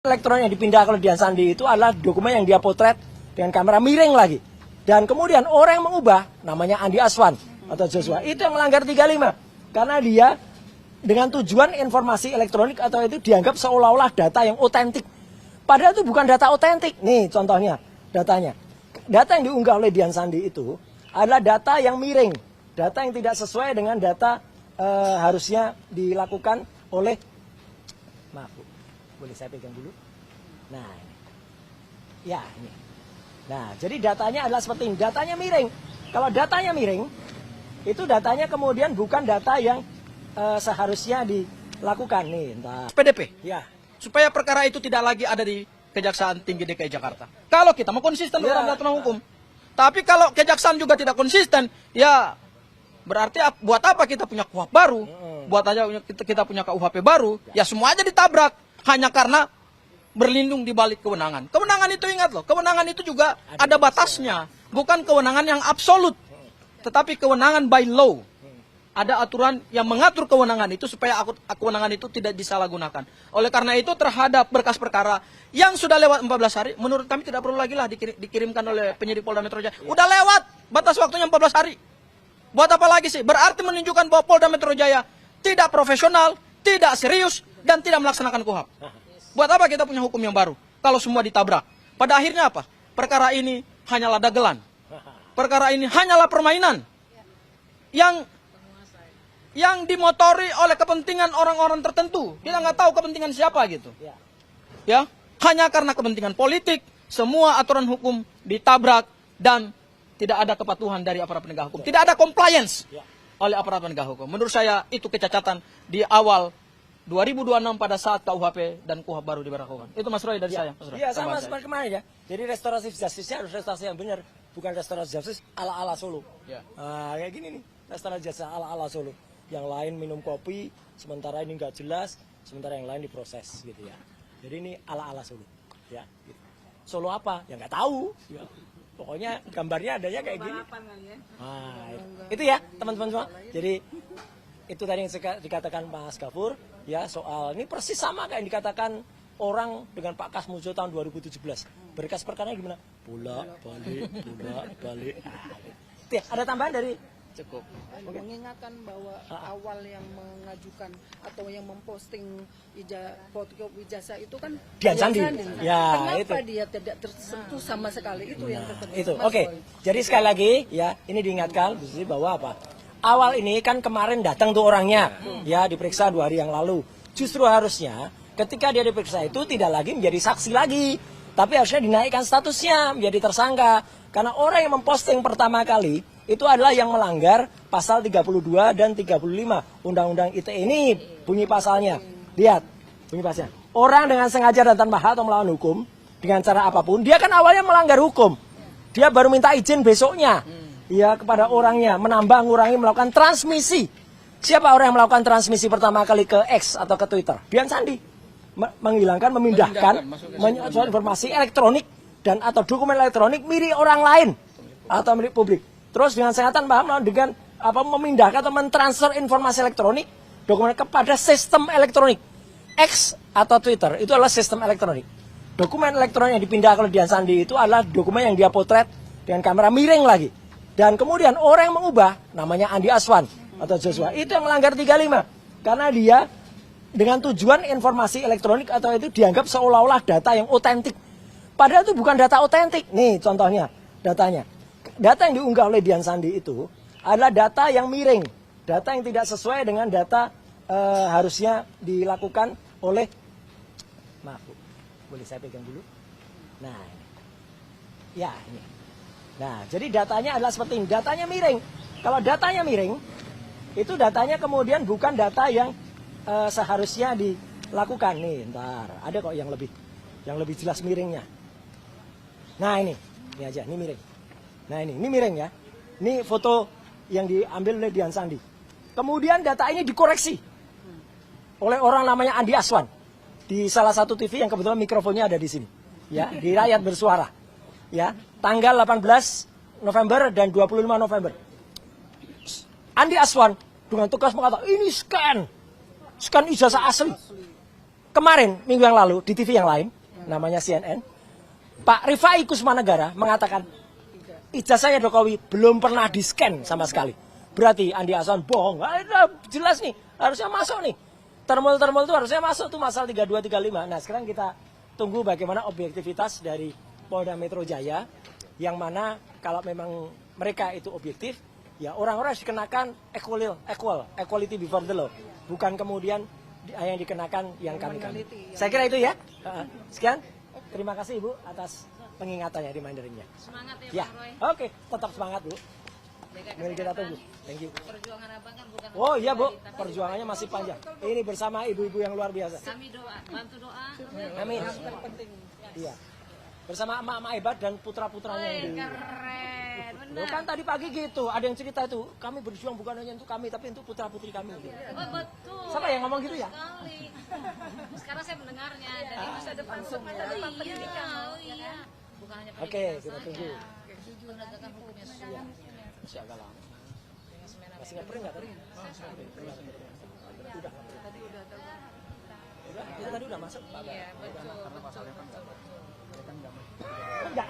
Elektron yang dipindah ke Dian Sandi itu adalah dokumen yang dia potret dengan kamera miring lagi. Dan kemudian orang yang mengubah namanya Andi Aswan atau Joshua itu yang melanggar 35. Karena dia dengan tujuan informasi elektronik atau itu dianggap seolah-olah data yang otentik. Padahal itu bukan data otentik. Nih contohnya datanya. Data yang diunggah oleh Dian Sandi itu adalah data yang miring. Data yang tidak sesuai dengan data harusnya dilakukan oleh... Maaf Bu, boleh saya pegang dulu? Nah ini. Ya ini. Nah jadi datanya adalah seperti ini. Datanya miring. Kalau datanya miring, itu datanya kemudian bukan data yang seharusnya dilakukan. Nih entah. PDP. Ya. Supaya perkara itu tidak lagi ada di Kejaksaan Tinggi DKI Jakarta. Kalau kita mau konsisten dalam aturan hukum. Tapi kalau kejaksaan juga tidak konsisten, ya berarti buat apa kita punya KUHP baru? Buat aja kita punya KUHP baru, ya semua aja ditabrak hanya karena berlindung di balik kewenangan. Kewenangan itu ingat loh, kewenangan itu juga ada batasnya, bukan kewenangan yang absolut, tetapi kewenangan by law. Ada aturan yang mengatur kewenangan itu supaya kewenangan itu tidak disalahgunakan. Oleh karena itu terhadap berkas perkara yang sudah lewat 14 hari, menurut kami tidak perlu lagi lah dikirimkan oleh penyidik Polda Metro Jaya. Udah lewat batas waktunya 14 hari. Buat apa lagi sih? Berarti menunjukkan bahwa Polda Metro Jaya tidak profesional, tidak serius, dan tidak melaksanakan KUHP. Buat apa kita punya hukum yang baru kalau semua ditabrak? Pada akhirnya apa? Perkara ini hanyalah dagelan. Perkara ini hanyalah permainan yang dimotori oleh kepentingan orang-orang tertentu. Kita nggak tahu kepentingan siapa gitu. Ya, hanya karena kepentingan politik, semua aturan hukum ditabrak dan tidak ada kepatuhan dari aparat penegak hukum. Tidak ada compliance oleh aparat penegak hukum. Menurut saya itu kecacatan di awal 2026 pada saat KUHP dan KUHP baru diberlakukan. Itu Mas Roy dari saya. Iya sama seperti kemarin ya. Jadi restoratif justice-nya harus restorasi yang benar, bukan restoratif justice ala-ala Solo. Ya. Nah, kayak gini nih, restoratif justice ala-ala Solo. Yang lain minum kopi, sementara ini nggak jelas, sementara yang lain diproses gitu ya. Jadi ini ala-ala Solo. Ya, gitu. Solo apa? Ya nggak tahu. Ya. Pokoknya gambarnya adanya kayak gini. Nah, itu ya teman-teman semua. Jadi itu tadi yang dikatakan Mas Gafur ya soal ini persis sama kayak yang dikatakan orang dengan Pak Kasmujo tahun 2017. Berkas perkaranya gimana? Bolak-balik. Nah, ya, ada tambahan dari cukup. Mengingatkan bahwa awal yang mengajukan atau yang memposting fotokopi ijazah itu kan Dian Sandi. Ya, kenapa dia tidak tersentuh sama sekali itu yang tertentu. Itu. Oke. Jadi sekali lagi ya, ini diingatkan bahwa apa? Awal ini kan kemarin datang tuh orangnya, ya diperiksa 2 hari yang lalu. Justru harusnya ketika dia diperiksa itu tidak lagi menjadi saksi lagi, tapi harusnya dinaikkan statusnya menjadi tersangka. Karena orang yang memposting pertama kali itu adalah yang melanggar pasal 32 dan 35 Undang-Undang ITE ini bunyi pasalnya. Lihat bunyi pasalnya. Orang dengan sengaja dan tanpa hak atau melawan hukum dengan cara apapun, dia kan awalnya melanggar hukum. Dia baru minta izin besoknya. Ya kepada orangnya menambah, ngurangi, melakukan transmisi. Siapa orang yang melakukan transmisi pertama kali ke X atau ke Twitter? Dian Sandi. Menghilangkan, memindahkan informasi elektronik dan atau dokumen elektronik milik orang lain atau milik publik. Terus dengan sengatan paham dengan memindahkan atau mentransfer informasi elektronik dokumen kepada sistem elektronik. X atau Twitter itu adalah sistem elektronik. Dokumen elektronik yang dipindah ke Dian Sandi itu adalah dokumen yang dia potret dengan kamera miring lagi. Dan kemudian orang yang mengubah namanya Andi Aswan atau Joshua itu yang melanggar 35. Karena dia dengan tujuan informasi elektronik atau itu dianggap seolah-olah data yang otentik. Padahal itu bukan data otentik. Nih contohnya datanya. Data yang diunggah oleh Dian Sandi itu adalah data yang miring. Data yang tidak sesuai dengan data harusnya dilakukan oleh... Maaf Bu, boleh saya pegang dulu? Nah ini. Ya ini. Nah jadi datanya adalah seperti ini. Datanya miring. Kalau datanya miring, itu datanya kemudian bukan data yang seharusnya dilakukan. Nih ntar ada kok yang lebih jelas miringnya. Nah ini aja, ini miring. Nah ini miring ya. Ini foto yang diambil oleh Dian Sandi. Kemudian data ini dikoreksi oleh orang namanya Andi Aswan di salah satu TV yang kebetulan mikrofonnya ada di sini. Ya, di Rakyat Bersuara. Ya, tanggal 18 November dan 25 November. Andi Aswan dengan tegas mengatakan ini scan ijazah asli. kemarin minggu yang lalu di TV yang lain, namanya CNN, Pak Rifai Kusmanegara mengatakan ijazahnya Jokowi belum pernah di-scan sama sekali. Berarti Andi Hasan bohong. Jelas nih, harusnya masuk nih. Termol itu harusnya masuk tuh pasal 32 35. Nah, sekarang kita tunggu bagaimana objektivitas dari Polda Metro Jaya, yang mana kalau memang mereka itu objektif, ya orang-orang harus dikenakan equality before the law, bukan kemudian yang dikenakan yang kami. Saya kira itu ya. Sekian, terima kasih Ibu atas pengingatannya, remindernya. Semangat ya, Ya, Pak Roy. oke, tetap semangat Bu. Jaga Mari kita tunggu. kesehatan. Thank you. Perjuangan abang kan bukan Oh iya Bu, tapi perjuangannya masih panjang. Ini bersama ibu-ibu yang luar biasa. kami doa, bantu doa. Amin. Iya. Bersama emak-emak hebat dan putra-putranya Wih, yang di... keren, Loh, benar. kan tadi pagi gitu, ada yang cerita itu, kami berjuang bukan hanya untuk kami, tapi untuk putra-putri kami. Gitu. Oh, betul. Siapa yang ngomong gitu ya? Sekali. Sekarang saya mendengarnya dari masa depan pendidikan. Oh iya. Bukan hanya Oke, pendidikan kita tunggu. saja. Penegakan hukumnya Iya. Masih agak lama. Masih nggak perih nggak tadi? Udah. Udah, kita tadi udah masuk. Iya, betul. Enggak.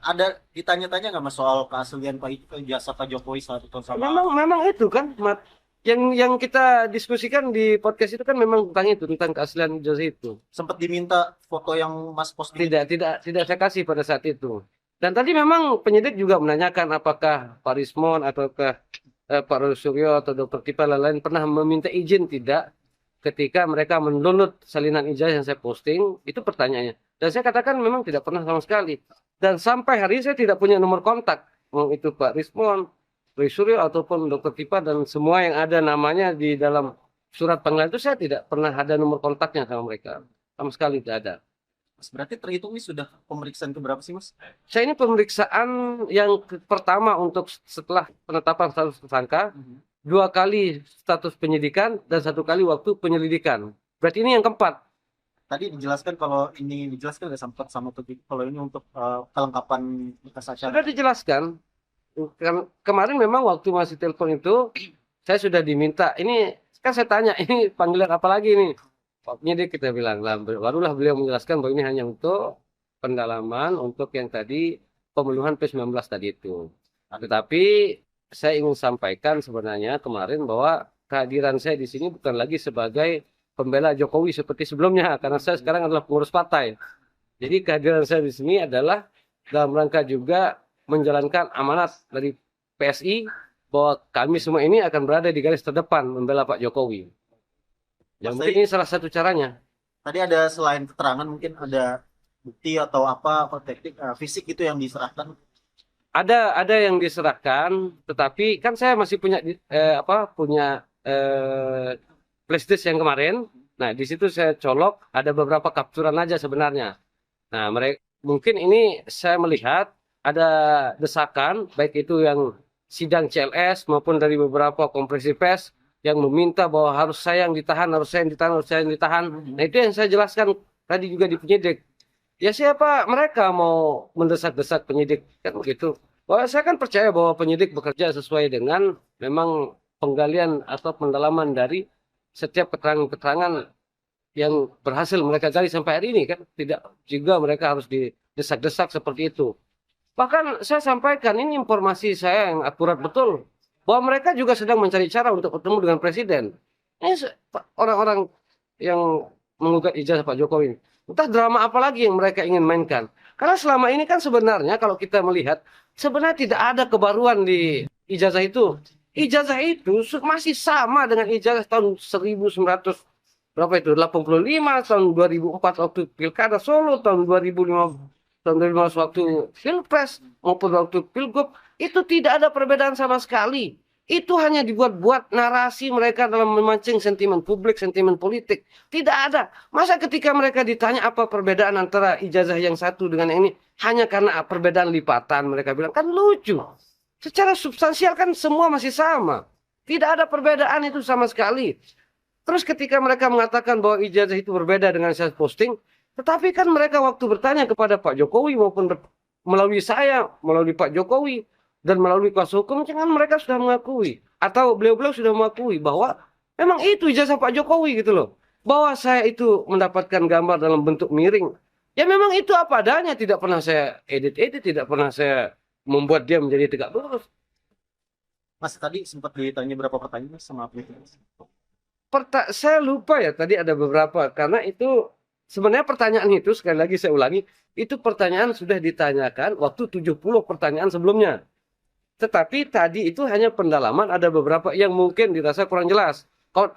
Ada ditanya-tanya nggak mas soal keaslian jasa Pak Jokowi saat itu sama? Memang itu kan yang kita diskusikan di podcast itu kan memang tentang keaslian ijazah itu. Sempat diminta foto yang mas posting. Tidak saya kasih pada saat itu. Dan tadi memang penyidik juga menanyakan apakah Pak Rismon ataukah Pak Suryo atau Dr. Tipa lain pernah meminta izin tidak ketika mereka mendownload salinan ijazah yang saya posting, itu pertanyaannya. Dan saya katakan memang tidak pernah sama sekali. Dan sampai hari ini saya tidak punya nomor kontak, mau itu Pak Rismon, Roy Suryo ataupun Dr. Tipa dan semua yang ada namanya di dalam surat panggilan itu saya tidak pernah ada nomor kontaknya sama mereka. Sama sekali tidak ada. Mas, berarti terhitung ini sudah pemeriksaan keberapa sih mas? Saya ini pemeriksaan yang pertama untuk setelah penetapan status tersangka, 2 kali status penyidikan dan 1 kali waktu penyelidikan. Berarti ini yang keempat. Tadi dijelaskan kalau ini dijelaskan nggak sempat sama kalau ini untuk kelengkapan berkas acara. Sudah dijelaskan. Kemarin memang waktu masih telepon itu, saya sudah diminta. Ini kan saya tanya, ini panggilan apa lagi nih? Pak penyidik kita bilang, barulah beliau menjelaskan bahwa ini hanya untuk pendalaman, untuk yang tadi pemenuhan P19 tadi itu. Tetapi saya ingin sampaikan sebenarnya kemarin bahwa kehadiran saya di sini bukan lagi sebagai pembela Jokowi seperti sebelumnya, karena saya sekarang adalah pengurus partai. Jadi kehadiran saya di sini adalah dalam rangka juga menjalankan amanat dari PSI bahwa kami semua ini akan berada di garis terdepan membela Pak Jokowi. Ya, mungkin ini salah satu caranya. Tadi ada selain keterangan mungkin ada bukti atau apa teknik fisik itu yang diserahkan. Ada yang diserahkan, tetapi kan saya masih punya flashdisk yang kemarin. Nah, di situ saya colok ada beberapa kapturan aja sebenarnya. Nah, mungkin ini saya melihat ada desakan baik itu yang sidang CLS maupun dari beberapa konferensi pers yang meminta bahwa harus saya yang ditahan, harus saya yang ditahan, harus saya yang ditahan. Nah, itu yang saya jelaskan tadi juga di penyidik. Ya siapa mereka mau mendesak-desak penyidik kan begitu. Wah, saya kan percaya bahwa penyidik bekerja sesuai dengan memang penggalian atau pendalaman dari setiap keterangan-keterangan yang berhasil mereka gali sampai hari ini kan. Tidak juga mereka harus didesak-desak seperti itu. Bahkan saya sampaikan ini informasi saya yang akurat betul. Bahwa mereka juga sedang mencari cara untuk bertemu dengan presiden. Ini orang-orang yang menggugat ijazah Pak Jokowi. Entah drama apa lagi yang mereka ingin mainkan. Karena selama ini kan sebenarnya kalau kita melihat, sebenarnya tidak ada kebaruan di ijazah itu. Ijazah itu masih sama dengan ijazah tahun 1900 berapa itu? 85 tahun 2004 waktu Pilkada Solo, tahun 2015 waktu Pilpres maupun waktu Pilgub. Itu tidak ada perbedaan sama sekali. Itu hanya dibuat-buat narasi mereka dalam memancing sentimen publik, sentimen politik. Tidak ada. Masa ketika mereka ditanya apa perbedaan antara ijazah yang satu dengan yang ini, hanya karena perbedaan lipatan, mereka bilang, kan lucu. Secara substansial kan semua masih sama. Tidak ada perbedaan itu sama sekali. Terus ketika mereka mengatakan bahwa ijazah itu berbeda dengan saya posting, tetapi kan mereka waktu bertanya kepada Pak Jokowi maupun melalui saya, melalui Pak Jokowi, dan melalui kuasa hukum, jangan mereka sudah mengakui. Atau beliau-beliau sudah mengakui bahwa memang itu ijazah Pak Jokowi gitu loh. Bahwa saya itu mendapatkan gambar dalam bentuk miring, ya memang itu apa adanya, tidak pernah saya edit-edit, tidak pernah saya membuat dia menjadi tegak lurus. Mas tadi sempat ditanya berapa pertanyaan Mas, sama apa itu? Saya lupa ya tadi ada beberapa, karena itu sebenarnya pertanyaan itu sekali lagi saya ulangi, itu pertanyaan sudah ditanyakan waktu 70 pertanyaan sebelumnya. Tetapi tadi itu hanya pendalaman, ada beberapa yang mungkin dirasa kurang jelas. Kalau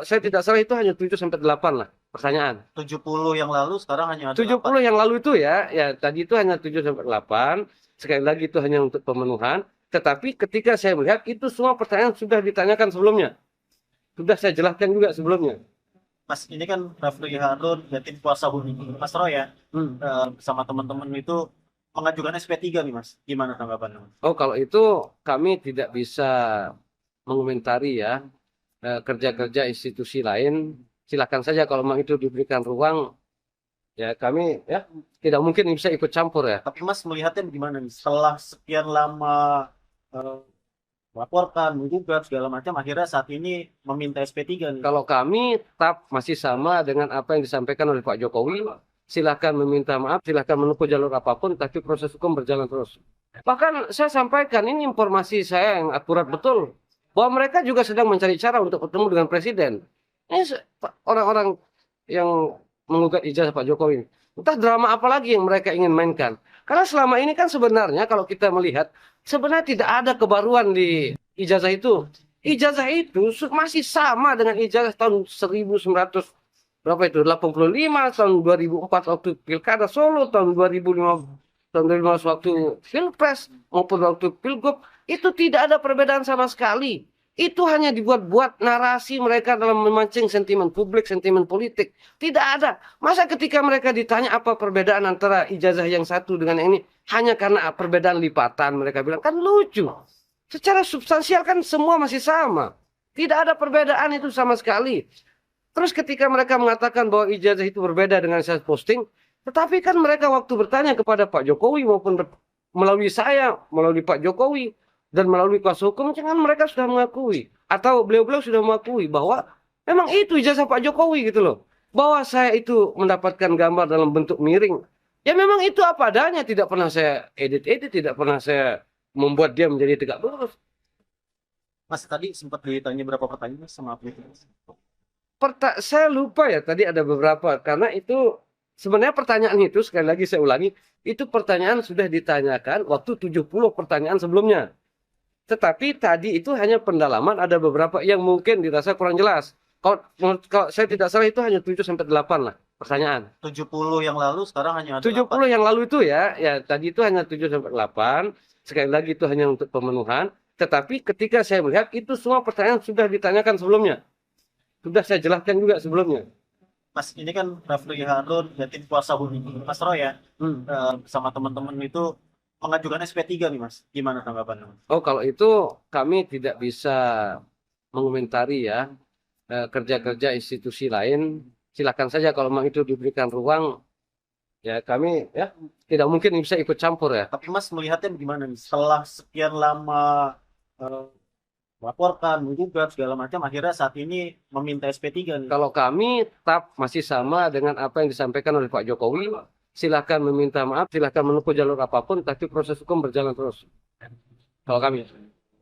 saya tidak salah itu hanya 7 sampai 8 lah pertanyaan. 70 yang lalu sekarang hanya ada 70 yang lalu itu ya tadi itu hanya 7 sampai 8. Sekali lagi itu hanya untuk pemenuhan. Tetapi ketika saya melihat itu semua pertanyaan sudah ditanyakan sebelumnya. Sudah saya jelaskan juga sebelumnya. Mas, ini kan Rafli Harun, ya, tim kuasa hukum Mas Roy ya, sama teman-teman itu mengajukan SP3 nih Mas. Gimana tanggapannya? Oh, kalau itu kami tidak bisa mengomentari ya kerja-kerja institusi lain. Silakan saja kalau memang itu diberikan ruang, ya kami ya tidak mungkin bisa ikut campur ya. Tapi Mas melihatnya gimana nih? Setelah sekian lama melaporkan, menggugat segala macam, akhirnya saat ini meminta SP3 nih. Kalau kami tetap masih sama dengan apa yang disampaikan oleh Pak Jokowi. Silahkan meminta maaf, silahkan menempuh jalur apapun, tapi proses hukum berjalan terus. Bahkan saya sampaikan, ini informasi saya yang akurat betul, bahwa mereka juga sedang mencari cara untuk bertemu dengan Presiden. Ini orang-orang yang menggugat ijazah Pak Jokowi, entah drama apa lagi yang mereka ingin mainkan. Karena selama ini kan sebenarnya kalau kita melihat, sebenarnya tidak ada kebaruan di ijazah itu. Ijazah itu masih sama dengan ijazah tahun 1900 berapa itu 85, tahun 2004 waktu Pilkada Solo, tahun 2005 tahun 2015 waktu Pilpres maupun waktu Pilgub, itu tidak ada perbedaan sama sekali. Itu hanya dibuat-buat narasi mereka dalam memancing sentimen publik, sentimen politik. Tidak ada. Masa ketika mereka ditanya apa perbedaan antara ijazah yang satu dengan yang ini, hanya karena perbedaan lipatan, mereka bilang kan lucu. Secara substansial kan semua masih sama. Tidak ada perbedaan itu sama sekali. Terus ketika mereka mengatakan bahwa ijazah itu berbeda dengan saya posting, tetapi kan mereka waktu bertanya kepada Pak Jokowi maupun melalui saya, melalui Pak Jokowi, dan melalui kuasa hukum, kan mereka sudah mengakui. Atau beliau-beliau sudah mengakui bahwa memang itu ijazah Pak Jokowi gitu loh. Bahwa saya itu mendapatkan gambar dalam bentuk miring. Ya memang itu apa adanya, tidak pernah saya edit-edit, tidak pernah saya membuat dia menjadi tegak lurus. Mas tadi sempat ditanya berapa pertanyaan Mas, sama apa itu? Saya lupa ya tadi ada beberapa, karena itu sebenarnya pertanyaan itu sekali lagi saya ulangi, itu pertanyaan sudah ditanyakan waktu 70 pertanyaan sebelumnya. Tetapi tadi itu hanya pendalaman, ada beberapa yang mungkin dirasa kurang jelas. Kalau saya tidak salah itu hanya 7 sampai 8 lah pertanyaan. 70 yang lalu sekarang hanya ada 70 yang lalu itu ya tadi itu hanya 7 sampai 8. Sekali lagi itu hanya untuk pemenuhan. Tetapi ketika saya melihat itu semua pertanyaan sudah ditanyakan sebelumnya. Sudah saya jelaskan juga sebelumnya. Mas, ini kan Rafli Harun, ya, tim kuasa hukum Mas Roy ya, sama teman-teman itu mengajukan SP3 nih Mas. Gimana tanggapannya? Oh, kalau itu kami tidak bisa mengomentari ya kerja-kerja institusi lain. Silakan saja kalau memang itu diberikan ruang, ya kami ya tidak mungkin bisa ikut campur ya. Tapi Mas melihatnya gimana nih? Setelah sekian lama melaporkan, menggugat segala macam, akhirnya saat ini meminta SP3 nih. Kalau kami tetap masih sama dengan apa yang disampaikan oleh Pak Jokowi. Silakan meminta maaf, silakan menempuh jalur apapun, tapi proses hukum berjalan terus. Kalau kami.